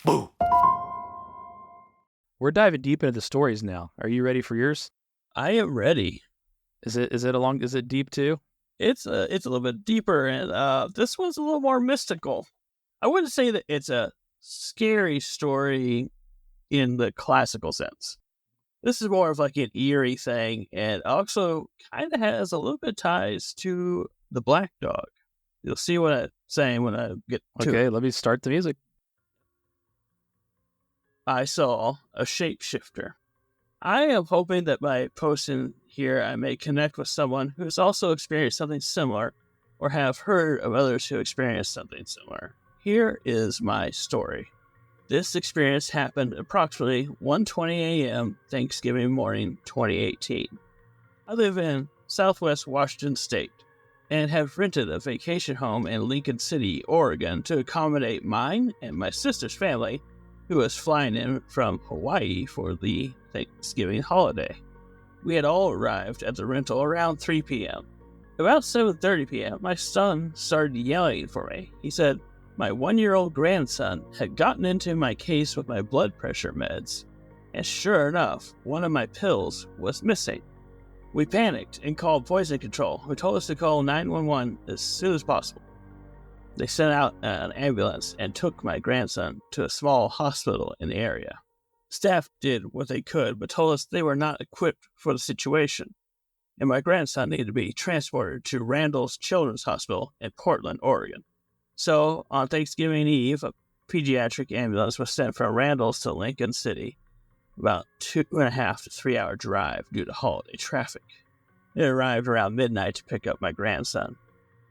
Boo! We're diving deep into the stories now. Are you ready for yours? I am ready. Is it deep too? It's a little bit deeper, and this one's a little more mystical. I wouldn't say that it's a scary story in the classical sense. This is more of like an eerie thing, and also kind of has a little bit of ties to the black dog. You'll see what I'm saying when I get to it. Okay, let me start the music. I saw a shapeshifter. I am hoping that by posting here, I may connect with someone who has also experienced something similar or have heard of others who experienced something similar. Here is my story. This experience happened approximately 1:20 a.m. Thanksgiving morning 2018. I live in Southwest Washington State and have rented a vacation home in Lincoln City, Oregon to accommodate mine and my sister's family who was flying in from Hawaii for the Thanksgiving holiday. We had all arrived at the rental around 3 p.m. About 7:30 p.m., my son started yelling for me. He said my 1-year-old grandson had gotten into my case with my blood pressure meds, and sure enough, one of my pills was missing. We panicked and called poison control, who told us to call 911 as soon as possible. They sent out an ambulance and took my grandson to a small hospital in the area. Staff did what they could, but told us they were not equipped for the situation, and my grandson needed to be transported to Randall's Children's Hospital in Portland, Oregon. So, on Thanksgiving Eve, a pediatric ambulance was sent from Randall's to Lincoln City, about 2.5 to 3 hour drive due to holiday traffic. It arrived around midnight to pick up my grandson.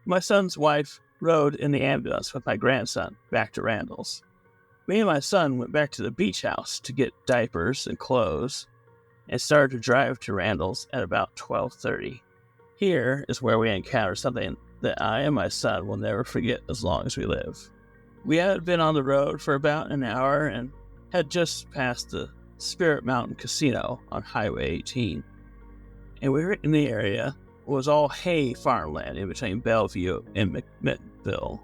My son's wife rode in the ambulance with my grandson back to Randall's. Me and my son went back to the beach house to get diapers and clothes and started to drive to Randall's at about 12:30. Here is where we encountered something that I and my son will never forget as long as we live. We had been on the road for about an hour and had just passed the Spirit Mountain Casino on Highway 18. And we were in the area. It was all hay farmland in between Bellevue and McMittville.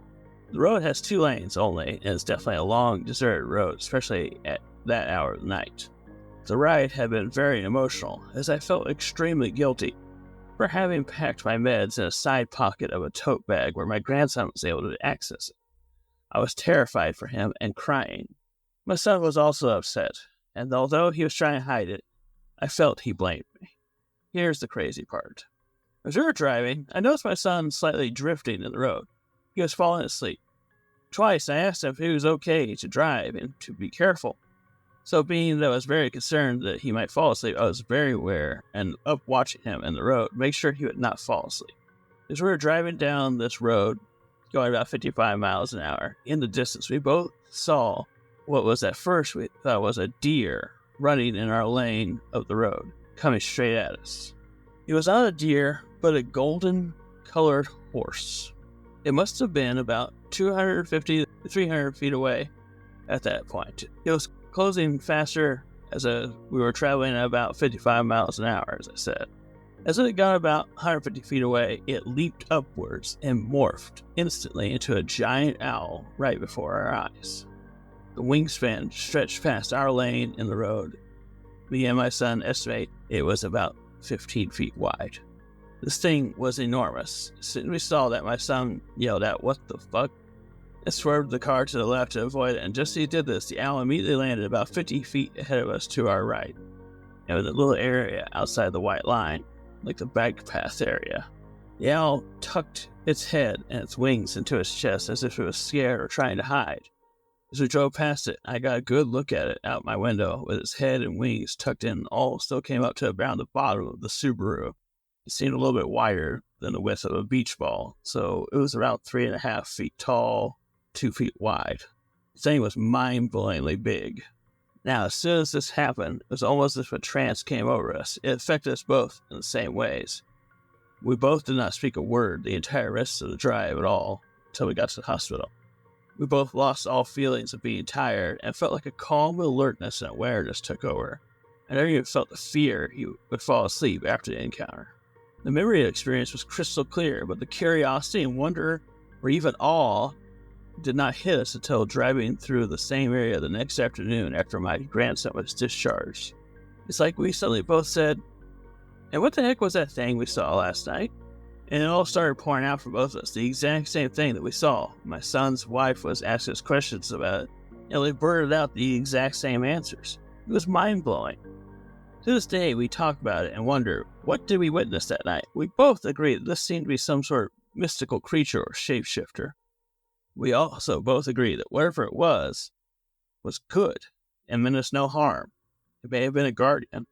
The road has 2 lanes only, and it's definitely a long, deserted road, especially at that hour of the night. The ride had been very emotional, as I felt extremely guilty for having packed my meds in a side pocket of a tote bag where my grandson was able to access it. I was terrified for him and crying. My son was also upset, and although he was trying to hide it, I felt he blamed me. Here's the crazy part. As we were driving, I noticed my son slightly drifting in the road. He was falling asleep. Twice I asked him if he was okay to drive and to be careful. So being that I was very concerned that he might fall asleep, I was very aware and up watching him in the road, make sure he would not fall asleep. As we were driving down this road, going about 55 miles an hour, in the distance we both saw what was at first we thought was a deer running in our lane of the road, coming straight at us. It was not a deer, but a golden-colored horse. It must have been about 250 to 300 feet away at that point. It was closing faster as we were traveling at about 55 miles an hour, as I said. As it got about 150 feet away, it leaped upwards and morphed instantly into a giant owl right before our eyes. The wingspan stretched past our lane in the road. Me and my son estimate it was about 15 feet wide. This thing was enormous. As soon as we saw that, my son yelled out, "What the fuck?" and swerved the car to the left to avoid it, and just as he did this, the owl immediately landed about 50 feet ahead of us to our right, and with a little area outside the white line, like the bike path area. The owl tucked its head and its wings into its chest as if it was scared or trying to hide. As we drove past it, I got a good look at it out my window, with its head and wings tucked in, all still came up to around the bottom of the Subaru. It seemed a little bit wider than the width of a beach ball, so it was around 3.5 feet tall, 2 feet wide. The thing was mind-blowingly big. Now, as soon as this happened, it was almost as if a trance came over us. It affected us both in the same ways. We both did not speak a word the entire rest of the drive at all, until we got to the hospital. We both lost all feelings of being tired and felt like a calm alertness and awareness took over. I never even felt the fear he would fall asleep after the encounter. The memory of the experience was crystal clear, but the curiosity and wonder, or even awe, did not hit us until driving through the same area the next afternoon after my grandson was discharged. It's like we suddenly both said, "And what the heck was that thing we saw last night?" And it all started pouring out from both of us, the exact same thing that we saw. My son's wife was asking us questions about it, and we blurted out the exact same answers. It was mind-blowing. To this day, we talk about it and wonder, what did we witness that night? We both agree that this seemed to be some sort of mystical creature or shapeshifter. We also both agree that whatever it was good and meant us no harm. It may have been a guardian,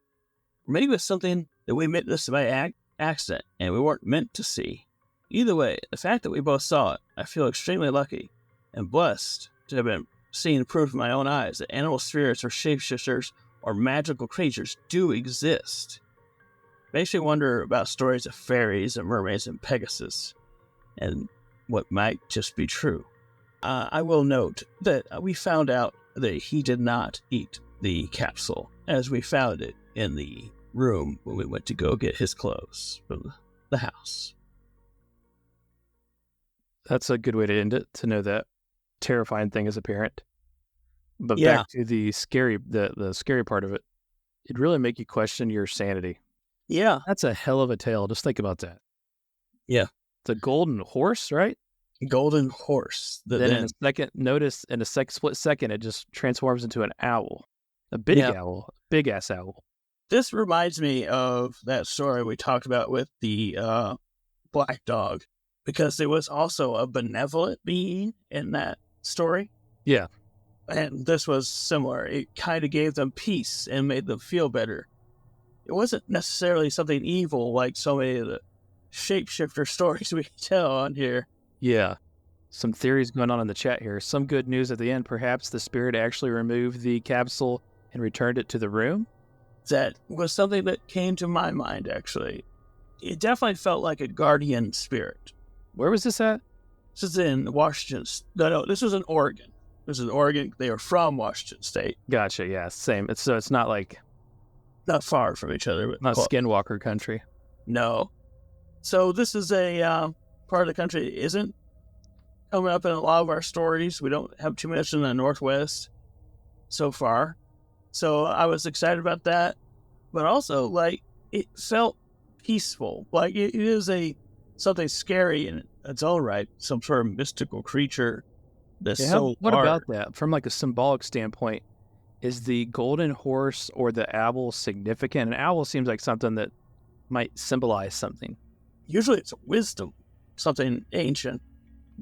or maybe it was something that we witnessed by accident and we weren't meant to see. Either way, the fact that we both saw it, I feel extremely lucky and blessed to have been seeing proof with my own eyes that animal spirits or shapeshifters or magical creatures do exist. Makes me wonder about stories of fairies and mermaids and Pegasus, and what might just be true. I will note that we found out that he did not eat the capsule, as we found it in the room when we went to go get his clothes from the house. That's a good way to end it, to know that terrifying thing as a parent. But Yeah. back to the scary part of it, it'd really make you question your sanity. Yeah. That's a hell of a tale. Just think about that. Yeah. It's a golden horse, right? Golden horse. Then in a split second, it just transforms into an owl. A big ass owl. This reminds me of that story we talked about with the black dog, because there was also a benevolent being in that story. Yeah. And this was similar. It kind of gave them peace and made them feel better. It wasn't necessarily something evil like so many of the shapeshifter stories we tell on here. Yeah. Some theories going on in the chat here. Some good news at the end. Perhaps the spirit actually removed the capsule and returned it to the room? That was something that came to my mind, actually. It definitely felt like a guardian spirit. Where was this at? This is in Washington. No, this was in Oregon. This is in Oregon. They are from Washington State. Gotcha, yeah, same. It's not like... Not far from each other. But not skinwalker country. No. So this is a part of the country that isn't coming up in a lot of our stories. We don't have too much in the Northwest so far. So I was excited about that. But also, like, it felt peaceful. Like, it is something scary in its own right. Some sort of mystical creature that's so What large. about that? From like a symbolic standpoint, is the golden horse or the owl significant? An owl seems like something that might symbolize something. Usually it's wisdom, something ancient.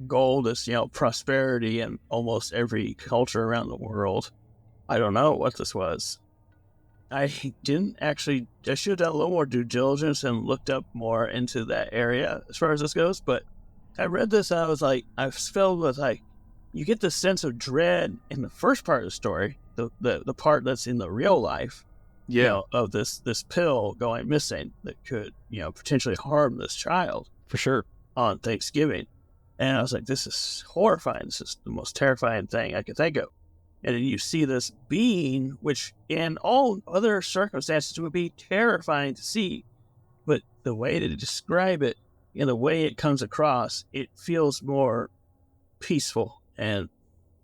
Gold is, prosperity in almost every culture around the world. I don't know what this was. I should have done a little more due diligence and looked up more into that area as far as this goes, but I read this and I was filled with you get this sense of dread in the first part of the story, the part that's in the real life, of this pill going missing that could, potentially harm this child. For sure. On Thanksgiving. And I was like, this is horrifying. This is the most terrifying thing I could think of. And then you see this being, which in all other circumstances would be terrifying to see. But the way to describe it and the way it comes across, it feels more peaceful and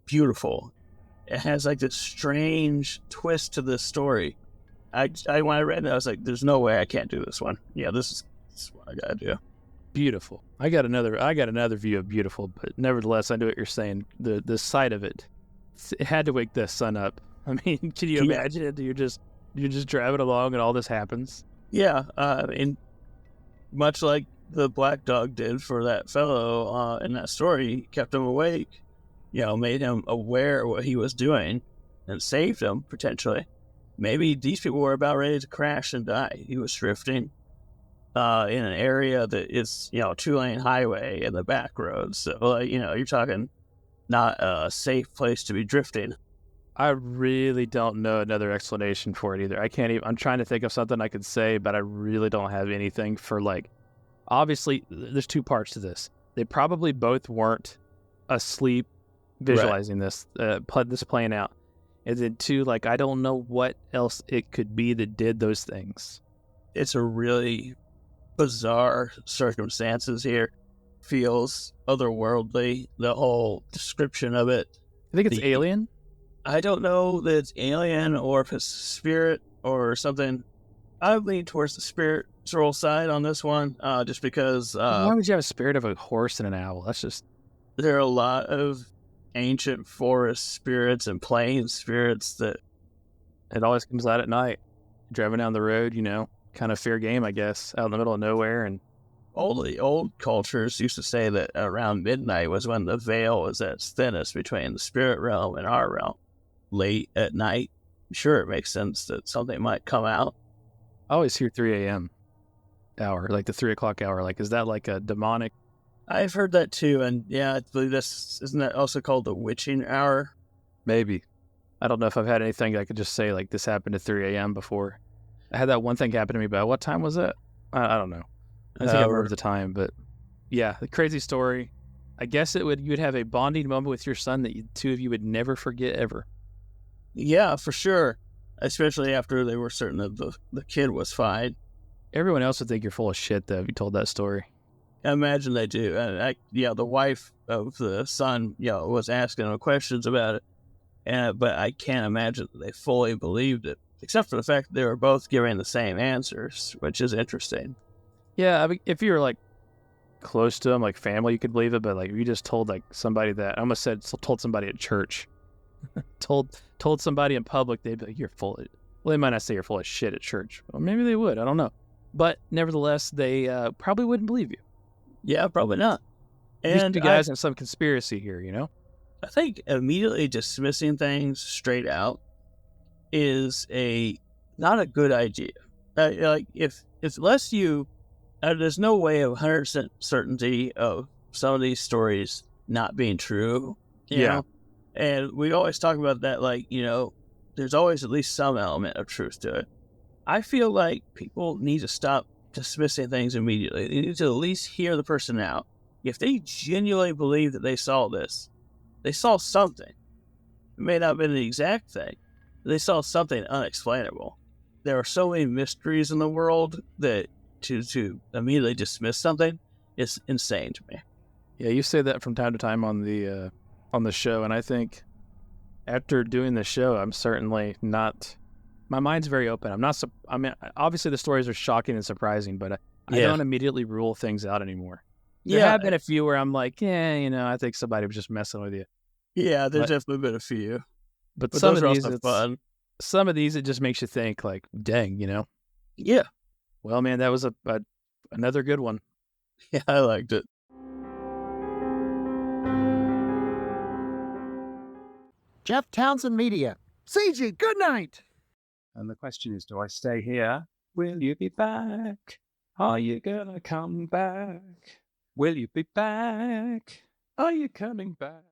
beautiful. It has like this strange twist to this story. When I read it, I was like, there's no way I can't do this one. Yeah, this is what I gotta do. Beautiful. I got another view of beautiful, but nevertheless, I know what you're saying. The sight of it had to wake the sun up. I mean, can you imagine it? You're just driving along and all this happens. Yeah, and much like the black dog did for that fellow in that story, kept him awake. Made him aware of what he was doing, and saved him potentially. Maybe these people were about ready to crash and die. He was drifting in an area that is, 2-lane highway in the back roads. So, you're talking not a safe place to be drifting. I really don't know another explanation for it either. I'm trying to think of something I could say, but I really don't have anything for obviously there's two parts to this. They probably both weren't asleep visualizing this playing out. And then two, I don't know what else it could be that did those things. It's a really bizarre circumstances here. feels otherworldly. The whole description of it. I think it's alien. I don't know that it's alien or if it's spirit or something. I lean towards the spiritual side on this one, just because Why would you have a spirit of a horse and an owl? That's just... there are a lot of ancient forest spirits and plain spirits that... It always comes out at night. Driving down the road, kind of fair game, I guess, out in the middle of nowhere. And old cultures used to say that around midnight was when the veil was at its thinnest between the spirit realm and our realm. Late at night, sure, it makes sense that something might come out. I always hear 3 a.m. hour, like the 3 o'clock hour. Like, is that like a demonic? I've heard that too, and yeah, I believe isn't that also called the witching hour? Maybe. I don't know if I've had anything I could just say, like, this happened at 3 a.m. before. I had that one thing happen to me, but what time was it? I don't know. I think I remember the time, but yeah, the crazy story. I guess you'd have a bonding moment with your son that two of you would never forget ever. Yeah, for sure. Especially after they were certain that the kid was fine. Everyone else would think you're full of shit, though, if you told that story. I imagine they do. And the wife of the son, was asking them questions about it. But I can't imagine that they fully believed it, except for the fact that they were both giving the same answers, which is interesting. Yeah, I mean, if you're like close to them, like family, you could believe it. But like, if you just told like somebody that, I almost said, told somebody at church, told somebody in public, they'd be like, "You're full of." Well, they might not say you're full of shit at church. Well, maybe they would. I don't know. But nevertheless, they probably wouldn't believe you. Yeah, probably not. And you guys in some conspiracy here, I think immediately dismissing things straight out is not a good idea. Like if unless you, there's no way of 100% certainty of some of these stories not being true. You know? And we always talk about that, like, there's always at least some element of truth to it. I feel like people need to stop dismissing things immediately. They need to at least hear the person out. If they genuinely believe that they saw this, they saw something. It may not have been the exact thing, but they saw something unexplainable. There are so many mysteries in the world that to immediately dismiss something is insane to me. Yeah, you say that from time to time on the show, and I think after doing the show, I'm certainly not. My mind's very open. I mean, obviously the stories are shocking and surprising, but I don't immediately rule things out anymore. There have been a few where I'm like, I think somebody was just messing with you. Yeah, there's definitely been a few. But some those of are these, also fun. Some of these, it just makes you think, like, dang, Yeah. Well, man, that was another good one. Yeah, I liked it. Jeff Townsend Media. CG, good night. And the question is, do I stay here? Will you be back? Are you gonna come back? Will you be back? Are you coming back?